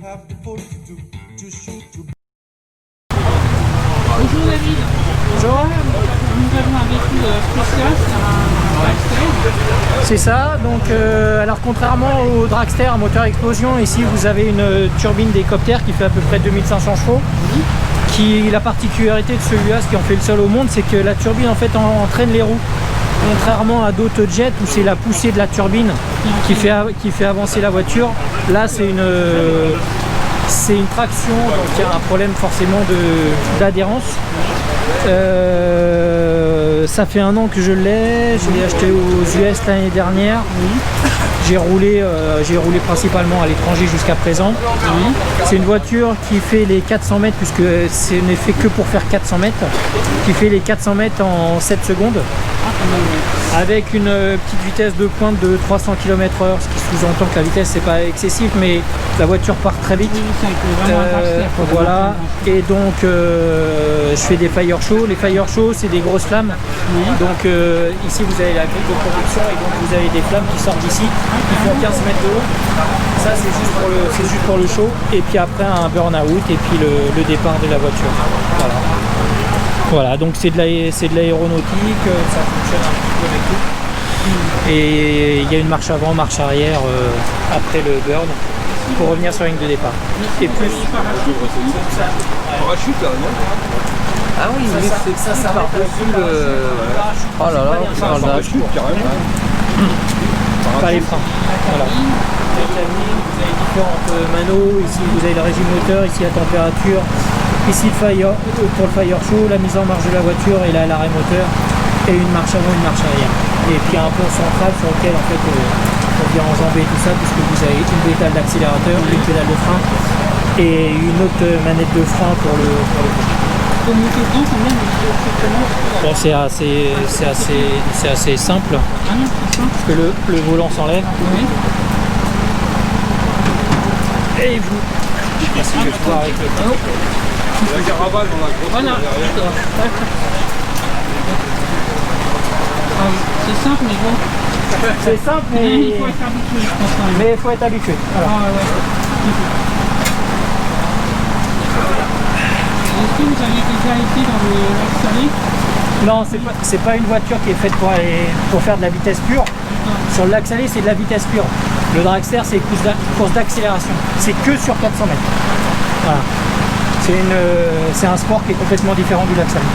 Bonjour David. Bonjour. Nous avons un véhicule spécial, c'est un Dragster. C'est ça, donc alors contrairement au Dragster à moteur explosion, ici vous avez une turbine d'hélicoptère qui fait à peu près 2500 chevaux. La particularité de celui-là, ce qui en fait le seul au monde, c'est que la turbine en fait entraîne les roues. Contrairement à d'autres jets où c'est la poussée de la turbine qui fait avancer la voiture, là c'est une traction, donc il y a un problème forcément d'adhérence. Ça fait 1 an que je l'ai acheté aux US l'année dernière. J'ai roulé principalement à l'étranger jusqu'à présent. C'est une voiture qui fait les 400 mètres, puisque ce n'est fait que pour faire 400 mètres, qui fait les 400 mètres en 7 secondes, avec une petite vitesse de pointe de 300 km/h, ce qui sous-entend que la vitesse c'est pas excessif, mais la voiture part très vite. Voilà, et donc je fais des fire shows. Les fire shows c'est des grosses flammes, donc ici vous avez la grille de production et donc vous avez des flammes qui sortent d'ici, qui font 15 mètres de haut. Ça c'est juste pour le show, et puis après un burn-out et puis le départ de la voiture. Voilà, donc c'est de l'aéronautique, ça fonctionne un petit peu avec tout. Et il y a une marche avant, marche arrière après le burn pour revenir sur la ligne de départ. Et plus Parachute là, non? Ah oui, mais ça par-dessus le... Oh là là, on parle d'un Parachute carrément. pas les freins. Voilà. Vous avez différentes manos, ici vous avez le régime moteur, ici la température, ici le fire, pour le fire show, la mise en marche de la voiture et là l'arrêt moteur, et une marche avant, une marche arrière. Et puis un pont central sur lequel en fait on vient enjamber tout ça, puisque vous avez une pédale d'accélérateur, une pédale de frein et une autre manette de frein pour le pont. Bon, c'est assez simple, parce que le volant s'enlève. Et vous, merci, je vais voir avec le panneau. La caravane dans la grosse. Voilà. C'est simple mais bon. C'est simple, mais Il faut être habitué, je pense. il faut être habitué. Voilà. Est-ce que vous avez déjà été dans le lac Salé? Non, c'est pas une voiture qui est faite pour faire de la vitesse pure. Sur le lac Salé, c'est de la vitesse pure. Le Dragster, c'est course d'accélération. C'est que sur 400 mètres. Voilà. C'est un sport qui est complètement différent du lac Salé.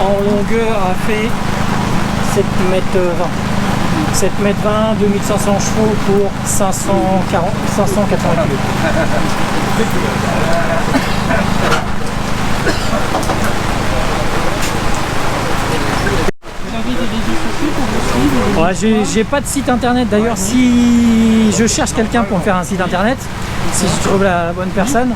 En longueur, a fait 7 mètres 20. 7 mètres 20, 2500 chevaux pour 580 kg. Vous avez des réseaux sociaux pour vous suivre? J'ai pas de site internet, d'ailleurs si je cherche quelqu'un pour me faire un site internet, si je trouve la bonne personne,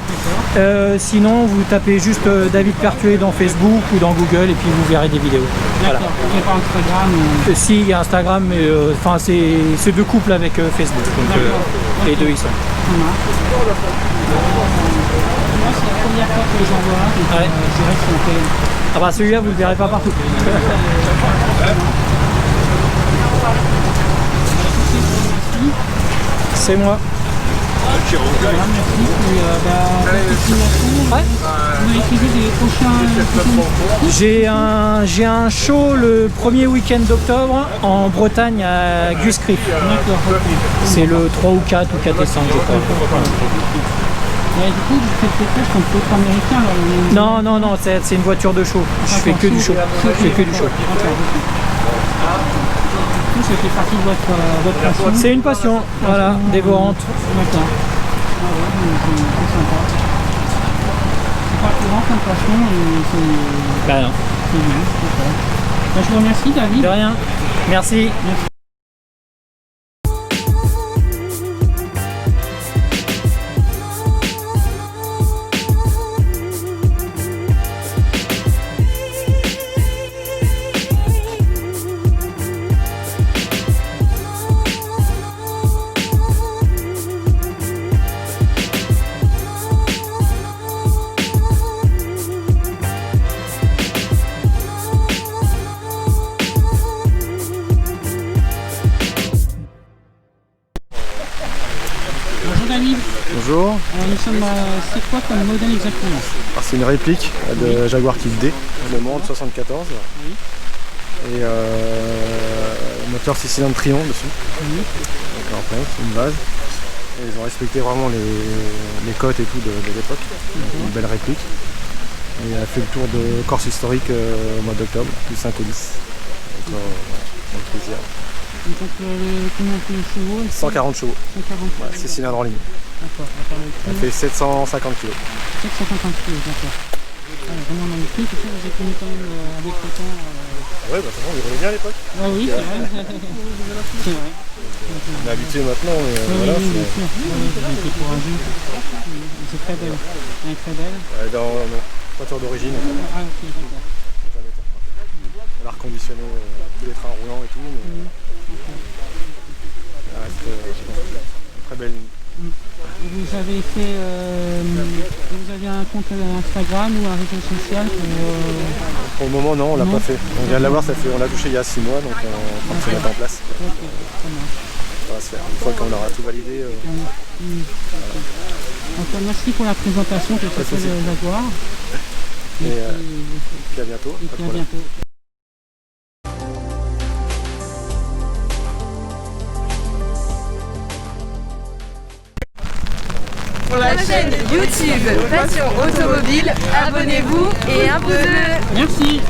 sinon vous tapez juste David Pertuet dans Facebook ou dans Google et puis vous verrez des vidéos. Voilà. D'accord, il n'y a pas Instagram Si, il y a Instagram, mais enfin c'est deux couples avec Facebook, donc les deux ils sont. Moi c'est la première fois que j'en vois un, donc Ouais. je dirais que c'est intéressant. Ah bah celui-là vous le verrez pas partout. C'est moi. Voilà, merci. Et continuation. Ouais. Vous avez suivi des prochains J'ai un show le premier week-end d'octobre en Bretagne à Guscriff. D'accord. C'est le 3 ou 4 ou 4 décembre je crois. Et du coup, vous faites des courses contre d'autres américains là, Non, c'est une voiture de show. Je fais que du show. Je fais que du show. Du coup, ça fait partie de votre passion. C'est une passion, voilà, dévorante. D'accord. Ah ouais, c'est sympa. C'est pas courant comme passion et c'est Bah non. bien. D'accord. Bah, je vous remercie David. De rien. Merci. Khalid. Bonjour. Alors nous sommes à... C'est quoi comme modèle exactement? C'est une réplique de Jaguar Kick D, Le Monde 74. Oui. Et moteur 6 cylindres Trion dessus. Oui. Donc après, c'est une base. Et ils ont respecté vraiment les cotes et tout de l'époque. Donc, une belle réplique. Et elle a fait le tour de Corse historique au mois d'octobre, du 5 au 10. Donc, dans le plaisir. Et donc combien de chevaux? 140 chevaux. 140 Voilà, 6 cylindres en ligne. D'accord. Elle fait 750 kg. 750 kg, d'accord. Vraiment magnifique. Et ça, vous êtes venu quand même avec le temps. Ouais, bah de toute façon, on roulait bien à l'époque. Ah oui, c'est vrai. C'est vrai. On est habitué maintenant, mais Oui, voilà. oui, bien sûr. Oui, vous avez été courageux. C'est très belle. Elle est très belle. Dans voiture d'origine. Ah ok, d'accord. Elle a reconditionné tous les trains roulants et tout. Mais elle reste très belle ligne. Vous avez fait, vous avez un compte Instagram ou un réseau social Pour le moment, non, on l'a pas fait. On vient de l'avoir, on l'a touché il y a 6 mois, donc on est en train de se mettre en place. Ok, ça marche. Ça va se faire. Une fois qu'on aura tout validé. Donc, merci pour la présentation de Pas de ce souci. Jaguar. Et puis à bientôt. Et pas de puis à problème. bientôt. Pour la chaîne YouTube Passion Automobile, abonnez-vous et un pouce bleu. Merci.